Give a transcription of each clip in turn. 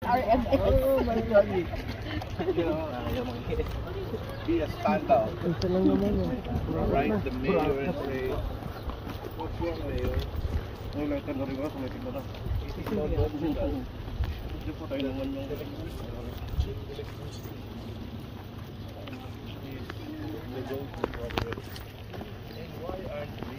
RMS. Oh my God. Be a standout. Ito lang naman yun. Write the mayor and say, what's wrong, mayor? Wala ka na rin ako, may tingnan ako. Hindi po tayo naman yung... Why aren't we?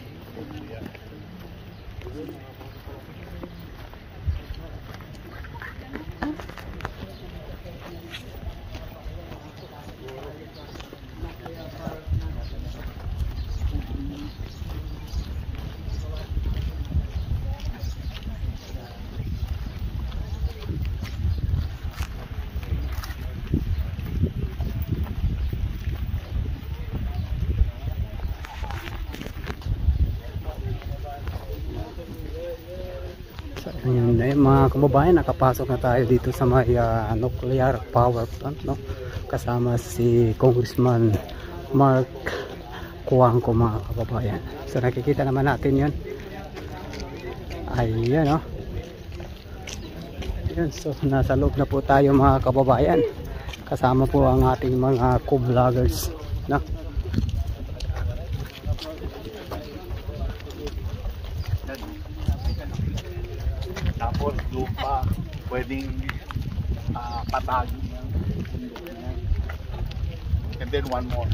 Ayun, mga kababayan, nakapasok na tayo dito sa may nuclear power plant, no? Kasama si Congressman Mark Cuangco, mga kababayan. So nakikita naman natin yun. Ayan, no? Ayan, so nasa loob na po tayo, mga kababayan. Kasama po ang ating mga co-vloggers, no? Tapos lupa, pwedeng patagin yan. And then one more.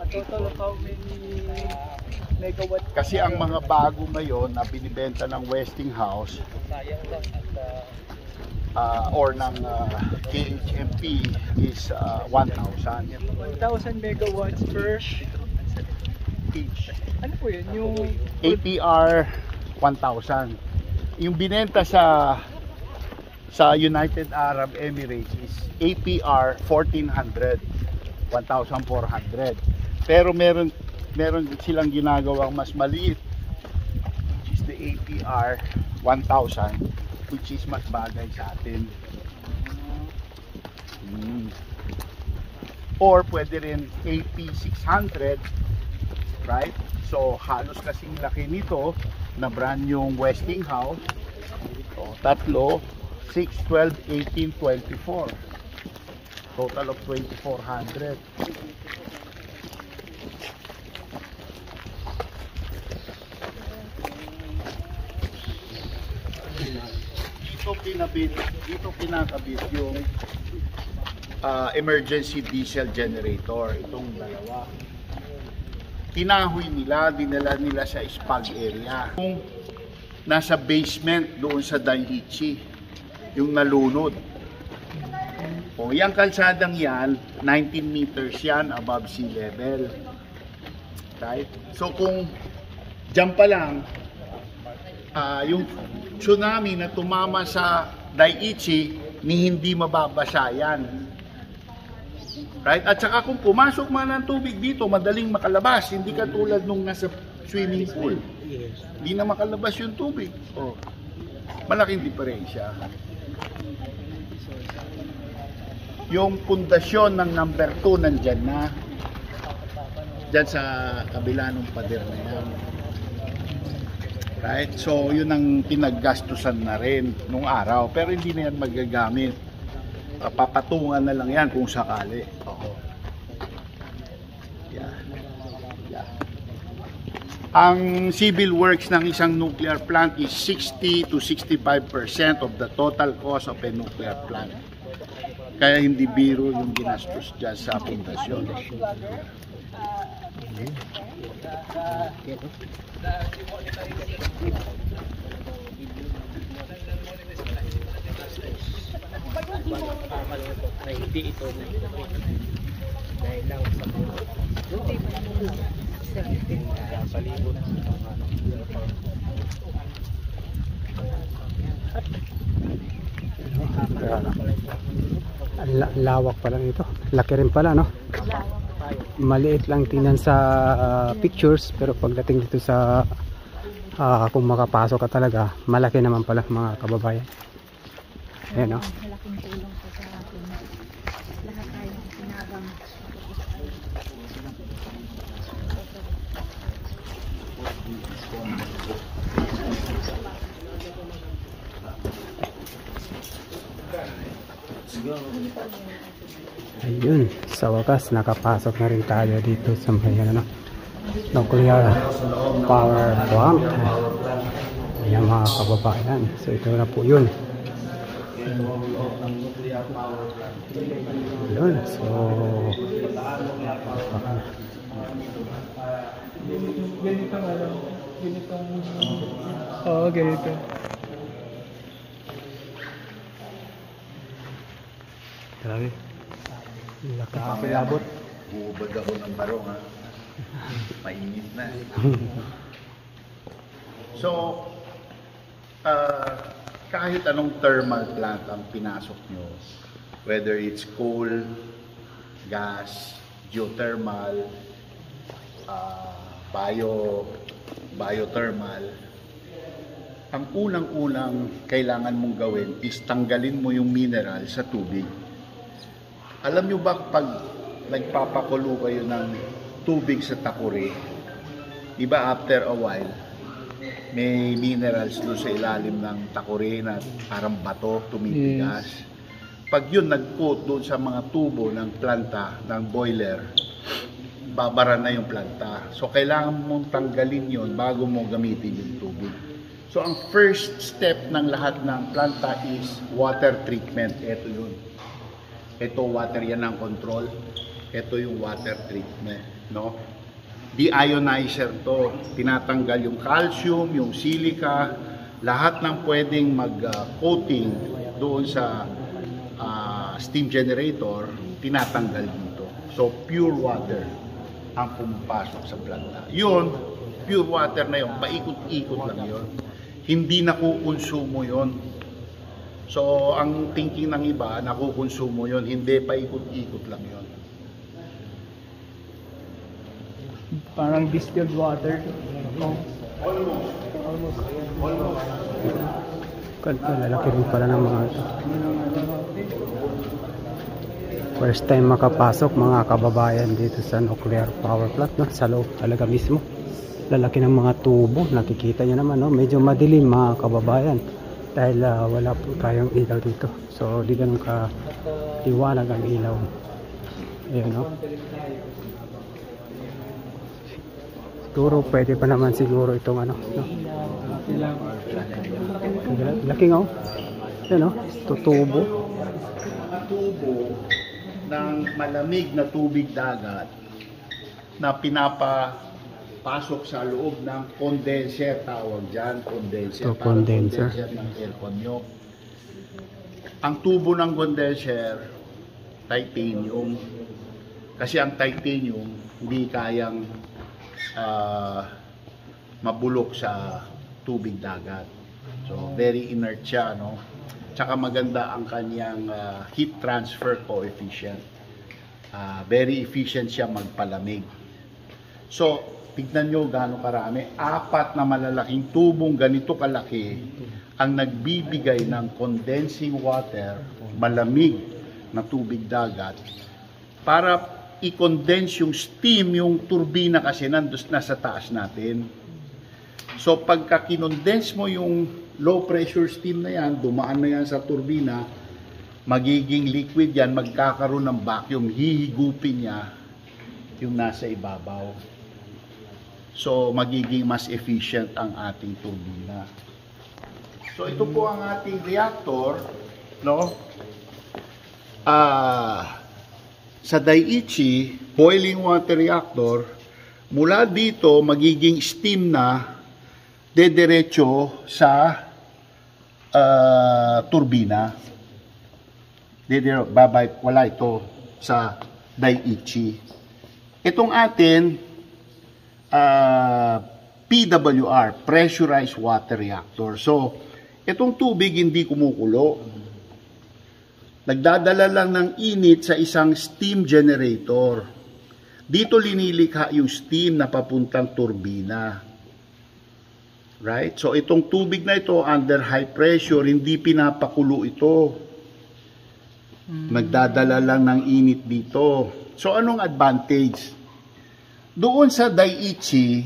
A total of how many megawatts? Kasi ang mga bago ngayon na binibenta ng Westinghouse Sayang lang or ng KHMP is 1,000 1,000 megawatts per each. ano po yun? Yung APR 1,000. Yung binenta sa United Arab Emirates is APR 1,400, 1,400. Pero meron silang ginagawang mas maliit, which is the APR 1,000, which is mas bagay sa atin. Or pwede rin AP 600, right? So halos kasing laki nito na brand yung Westinghouse. So, tatlo, 6, 12, 18, 24. Total of 2,400. Dito pinakabit yung emergency diesel generator, itong dalawa. Tinahoy nila, dinala nila sa spag area. Kung nasa basement doon sa Daiichi, yung nalunod. O, yung kalsadang yan, 19 meters yan above sea level. Right? So kung dyan pa lang, yung tsunami na tumama sa Daiichi, ni hindi mababasa yan. Right? At saka kung pumasok man ng tubig dito, madaling makalabas. Hindi katulad nung nasa swimming pool. Hindi na makalabas yung tubig. Oh. Malaking diferensya. Yung pundasyon ng number 2 nandyan na. Dyan sa kabila ng pader na yan. Right? So, yun ang pinaggastusan na rin nung araw. Pero hindi na yan magagamit. Papatungan na lang yan kung sakali. Yeah. Ang civil works ng isang nuclear plant is 60 to 65% of the total cost of a nuclear plant. Kaya hindi biro yung ginastos dyan sa pundasyon. hindi ito na dahil lang sa palibot lawak pa lang ito, laki rin pala, no? Maliit lang tingnan sa pictures, pero pagdating dito sa kung makapasok ka talaga, malaki naman pala, mga kababayan. Ayan, no? Malaking tulong po sa atin. Lahat tayo sinabang. Ayun, sa wakas nakapasok na rin tayo dito sa may ano, nuclear power plant. Ayan mga kababayan, so ito na po yun. Yun, so Oo, ganito. grabe. Laki. Nakakilabot. Buubad ako ng barong ha. Mainit na. So, kahit anong thermal plant ang pinasok nyo, whether it's coal, gas, geothermal, biothermal, ang unang-unang kailangan mong gawin is tanggalin mo yung mineral sa tubig. Alam nyo ba pag nagpapakulo kayo ng tubig sa takuri, di ba after a while, may minerals doon sa ilalim ng takuri na parang bato, tumitigas. Pag yun nag-coat doon sa mga tubo ng planta, ng boiler, babara na yung planta. So kailangan mong tanggalin yun bago mo gamitin yung tubig. So ang first step ng lahat ng planta is water treatment. Ito yun. Ito water, yan ang control. Ito yung water treatment, no? Deionizer to. Tinatanggal yung calcium, yung silica, lahat ng pwedeng mag-coating doon sa steam generator, tinatanggal dito. So pure water ang pumapasok sa planta. Yun, pure water na yun, paikot-ikot lang yun. Hindi nakukonsumo yun. So, ang thinking ng iba, nakukonsumo yun. Hindi, paikot-ikot lang yun. Parang distilled water. Lalaki rin pala ng mga first time makapasok mga kababayan dito sa nuclear power plant, no? Sa loob talaga mismo. Lalaki ng mga tubo, nakikita nyo naman, no? Medyo madilim mga kababayan dahil wala po tayong ilaw dito. So di ganun ka liwanag ang ilaw. Ayan, no? Siguro pwede pa naman siguro itong ano, no? Laki nga, oh. Ayan, no? Tutubo. Tubo ng malamig na tubig dagat na pinapapasok sa loob ng condenser, tawag dyan, condenser. So, condenser ng aircon nyo. Ang tubo ng condenser, titanium. Kasi ang titanium hindi kayang mabulok sa tubig dagat. So, very inert siya, no? Tsaka maganda ang kanyang heat transfer coefficient. Very efficient siya magpalamig. So, tignan nyo gaano karami. 4 na malalaking tubong ganito kalaki ang nagbibigay ng condensing water, malamig na tubig dagat, para i-condense yung steam, yung turbina kasi nasa taas natin. So, pagka kinondense mo yung low pressure steam na yan, dumaan na yan sa turbina, magiging liquid yan, magkakaroon ng vacuum, hihigupin niya yung nasa ibabaw. So, magiging mas efficient ang ating turbina. So, ito po ang ating reactor, no? Sa Daiichi boiling water reactor, mula dito magiging steam na dediretso sa turbina. Wala ito sa Daiichi. Itong atin PWR, pressurized water reactor. So, itong tubig hindi kumukulo. Nagdadala lang ng init sa isang steam generator. Dito linilikha yung steam na papuntang turbina. Right? So, itong tubig na ito, under high pressure, hindi pinapakulo ito. Nagdadala lang ng init dito. So, anong advantage? Doon sa Daiichi,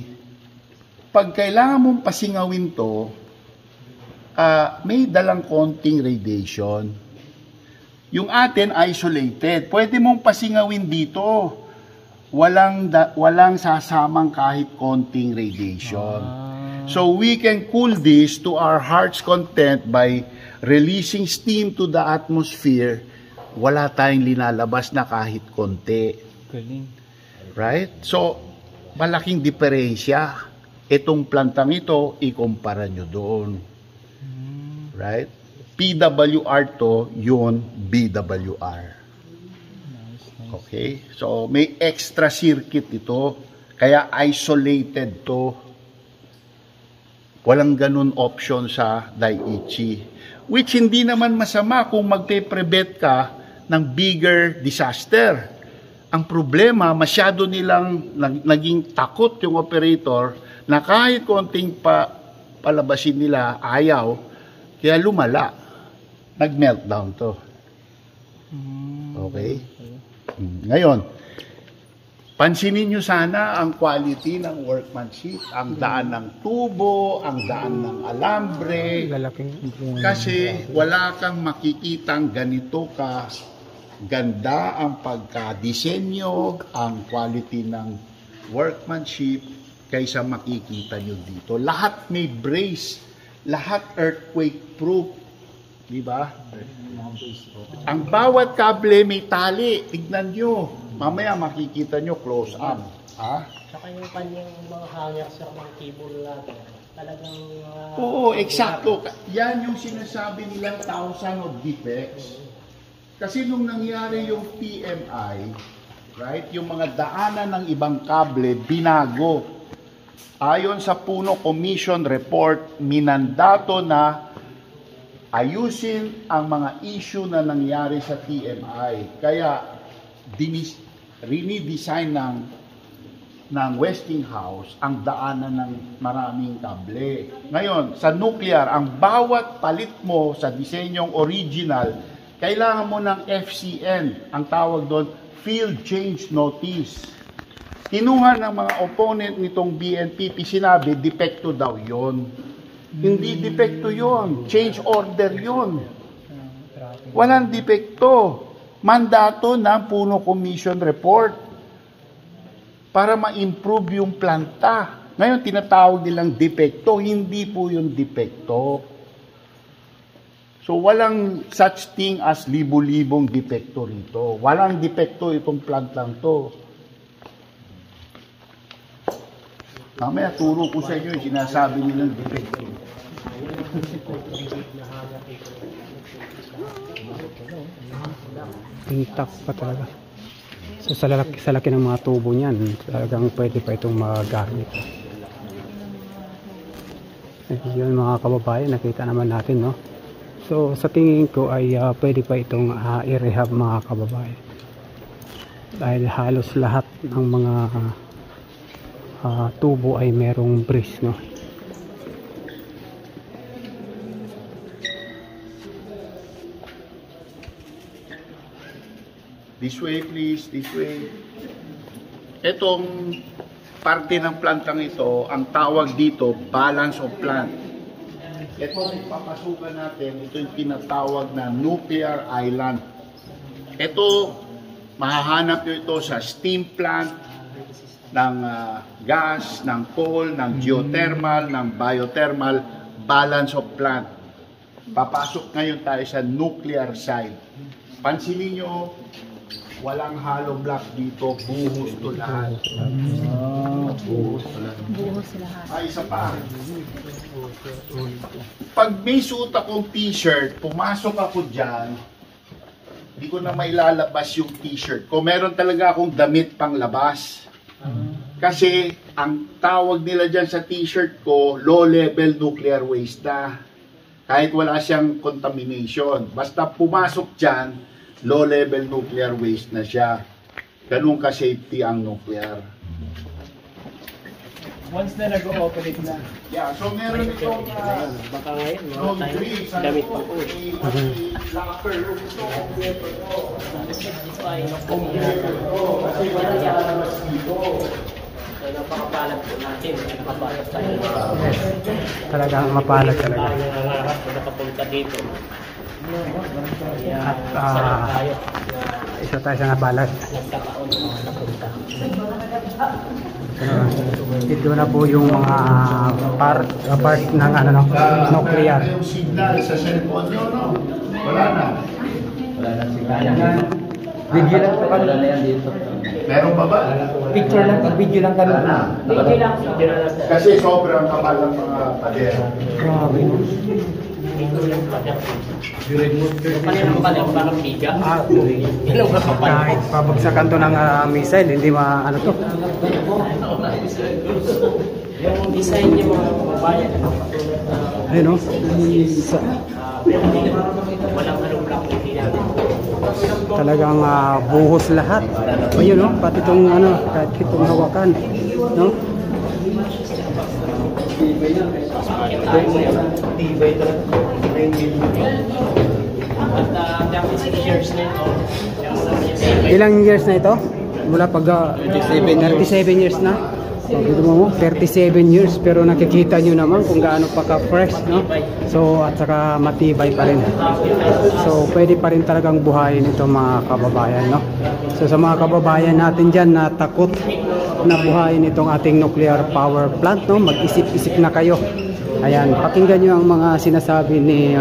pag kailangan mong pasingawin to, may dalang konting radiation. Yung atin, isolated. Pwede mong pasingawin dito. Walang sasamang kahit konting radiation. So we can cool this to our heart's content by releasing steam to the atmosphere. Wala tayong linalabas na kahit konti. Right? So, malaking diferensya. Itong plantang ito, ikumpara nyo doon. Right? PWR to, yun, BWR. Okay? So, may extra circuit ito. Kaya isolated to. Walang ganun option sa Daiichi. Which hindi naman masama kung magpe-prevent ka ng bigger disaster. Ang problema, masyado nilang naging takot yung operator na kahit konting palabasin nila, ayaw, kaya lumala. Nag-meltdown to. Okay? Ngayon, pansinin nyo sana ang quality ng workmanship, ang daan ng tubo, ang daan ng alambre, kasi wala kang makikitang ganito ka ganda ang pagka-disenyo, ang quality ng workmanship kaysa makikita nyo dito. Lahat may brace, lahat earthquake proof, di ba? Ang bawat kable may tali, tignan nyo. Mamaya makikita nyo close up. Ha? Saka yung kanyang mga hangers sa mga cable natin, talagang... Oo, eksakto. Yan yung sinasabi nilang 1,000 of defects. Kasi nung nangyari yung PMI, right, yung mga daanan ng ibang kable, binago. Ayon sa Puno Commission report, minandato na ayusin ang mga issue na nangyari sa PMI. Kaya, rini-design ng Westinghouse ang daanan ng maraming kable. Ngayon, sa nuclear, ang bawat palit mo sa disenyong original, kailangan mo ng FCN, ang tawag doon, Field Change Notice. Kinuha ng mga opponent nitong BNPP, sinabi, depekto daw yon. Hindi depekto yon, change order yon. Walang depekto. Mandato ng Puno Commission report para ma-improve yung planta. Ngayon, tinatawag nilang depekto, hindi po yung depekto. So, walang such thing as libo-libong depekto rito. Walang depekto itong plantang to. Mamaya, turo ko sa inyo yung sinasabi nilang depekto. Intact pa talaga. So, sa laki ng mga tubo niyan, talagang pwede pa itong magamit. Yun mga kababayan, nakita naman natin, no? So, sa tingin ko ay pwede pa itong i-rehab mga kababayan. Dahil halos lahat ng mga tubo ay merong brace, no? This way, please. This way. Itong parte ng plantang ito, ang tawag dito, balance of plant. Ito papasukan natin, ito yung tinatawag na nuclear island. Ito, mahahanap nyo ito sa steam plant, ng gas, ng coal, ng geothermal, ng biothermal, balance of plant. Papasok ngayon tayo sa nuclear side. Pansinin nyo, walang hollow block dito, buhos to lahat. Buhos to lahat. Buhos lahat. Ay, isa pa. Pag may suot akong t-shirt, pumasok ako dyan, hindi ko na mailalabas yung t-shirt ko. Meron talaga akong damit pang labas. Kasi, ang tawag nila dyan sa t-shirt ko, low-level nuclear waste na. Kahit wala siyang contamination. Basta pumasok dyan, low-level nuclear waste na siya. Ganun ka-safety ang nuclear. Once na nag-ooperate na. Yeah, so meron itong Baka ngayon, laundry, damit pa po eh. locker room ito, computer ko. Kasi wala yan. So, napakapalag po natin. Nakapalag tayo. Talagang mapalad talaga. Tayo nangarap na nakapunta dito. At Sarap tayo isa tayo sa nabalag. nagkataon na napunta. Dito na po yung mga part ng nuclear. Yung signal sa cellphone nyo, no? Wala na. Video lang pa Wala na yan dito. Meron pa ba? Picture lang, video lang Wala na. Hindi lang. Hindi lang. Kasi sobrang kapal ng mga pader. Grabe. Kanilang paling parang biga. Ilang kapal. Kahit pabagsakan to ng missile, hindi ano to. Yung design niya mga kababayan, patulad na Ayun o. walang anong block, hindi natin. Talagang buhos lahat. Ayun o, pati itong kahit itong hawakan. No? At dapat 6 years na ito. Ilang years na ito? Mula pag 37 years na. So, dito mo 37 years pero nakikita nyo naman kung gaano pa ka-fresh, no? So, at saka matibay pa rin. So, pwede pa rin talagang buhayin ito mga kababayan, no? So, sa mga kababayan natin dyan na takot na buhayin itong ating nuclear power plant, no? Mag-isip-isip na kayo. Ayan, pakinggan nyo ang mga sinasabi ni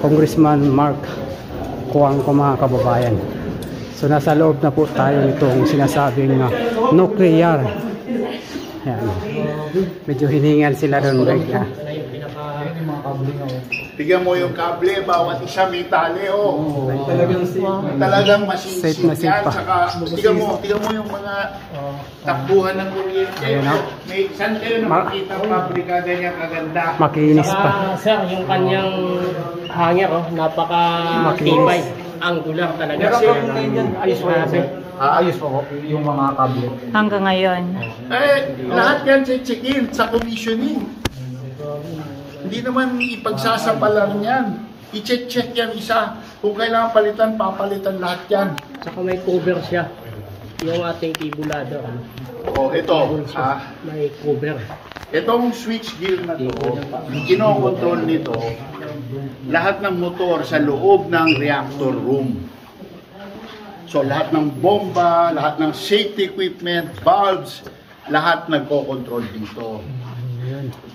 Congressman Mark Kuang ko mga kababayan. So, nasa loob na po tayo nitong sinasabing nuclear. Ayan. Medyo hiningal sila doon. Tignan mo yung kable, bawat isa may tali, oh. Talagang Safe masinsip na safe yan. pa. Saka, tignan mo yung mga takbuhan ng kuryente. Ayun, oh. May saan kayo nakikita ang pabrika ganyan kaganda? Makinis pa. Sir, yung kanyang hanger, napaka-tibay. Angular talaga. Ayos mo natin. Ayos po yung mga kable. Hanggang ngayon. Lahat yan check-in sa commissioning. Hindi naman ipagsasapalan yan. I-check yan isa. Kung kailangan palitan, papalitan lahat yan. Saka may cover siya. Yung ating tibulado. O, ito. May cover. Itong switch gear na to, kinokontrol nito lahat ng motor sa loob ng reactor room. So lahat ng bomba, lahat ng safety equipment, valves, lahat nagko-control dito.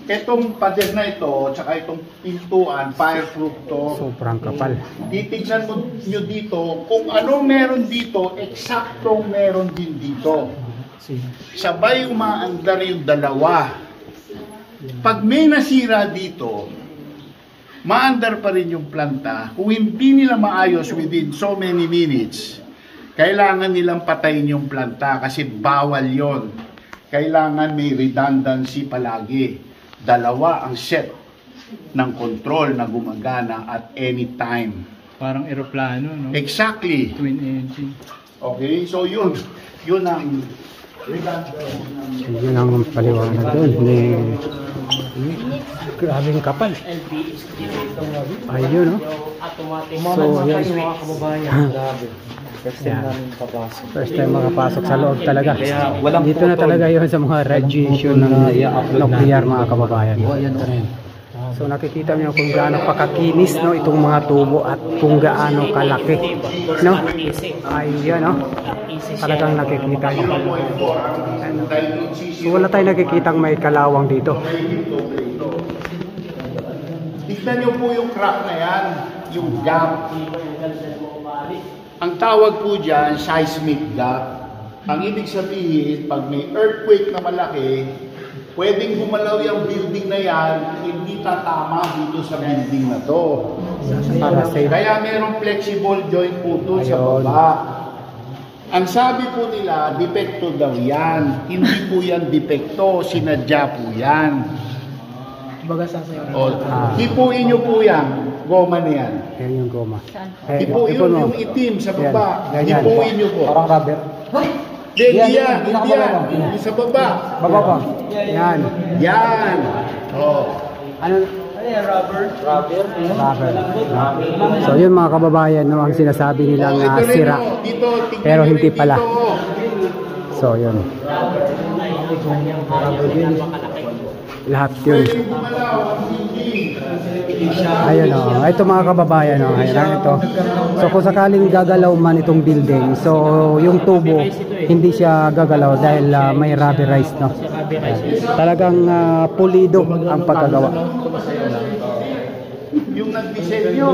Itong pader na ito, tsaka itong pintuan, fireproof to. Sobrang kapal. Titignan mo nyo dito, kung ano meron dito, eksaktong meron din dito. Sabay umaandar yung dalawa. Pag may nasira dito, maandar pa rin yung planta. Kung hindi nila maayos within so many minutes, kailangan nilang patayin yung planta kasi bawal yon. Kailangan may redundancy palagi. Dalawa ang set ng control na gumagana at any time. Parang eroplano, no? Exactly. Twin engine. Okay, so yun ang Yun ang paliwanag doon. Grabing kapal. Ayun, no? Automatic. So, yan. Mga kababayan. First time makapasok sa loob talaga. Dito na talaga yun sa mga radiation ng nuclear mga kababayan. Ito rin. So nakikita niyo kung gaano pakakinis, no, itong mga tubo at kung gaano kalaki, no? Ayun, no? Talagang nakikita niyo. So wala tayong nakikitang may kalawang dito. Tignan niyo po yung crack na yan, yung gap. Ang tawag po dyan, seismic gap. Ang ibig sabihin, pag may earthquake na malaki, pwedeng gumalaw yung building na yan, hindi tatama dito sa building na to. Para safe. Kaya merong flexible joint po doon sa baba. Ang sabi po nila, depekto daw yan. Hindi po yan depekto, sinadya po yan. Hipuin nyo po yan, goma na yan. Yan yung goma. Hipuin yung itim sa baba. Yan. Hipuin nyo po. Parang rubber. Hindi yan. Yung sa baba. Baba pa. Yan. Yan. Oh. Ano? Rubber. So yun mga kababayan, no, ang sinasabi nilang Ito rin, sira. dito, tingnan Pero nyo hindi rin pala. dito. So yun. Lahat yun. Pwedeng gumalaw. Ayun o, ito mga kababayan o, ayan ito. So kung sakaling gagalaw man itong building, so yung tubo hindi siya gagalaw dahil may rubberized, no. Talagang pulido ang pagkagawa. Yung nagdisenyo,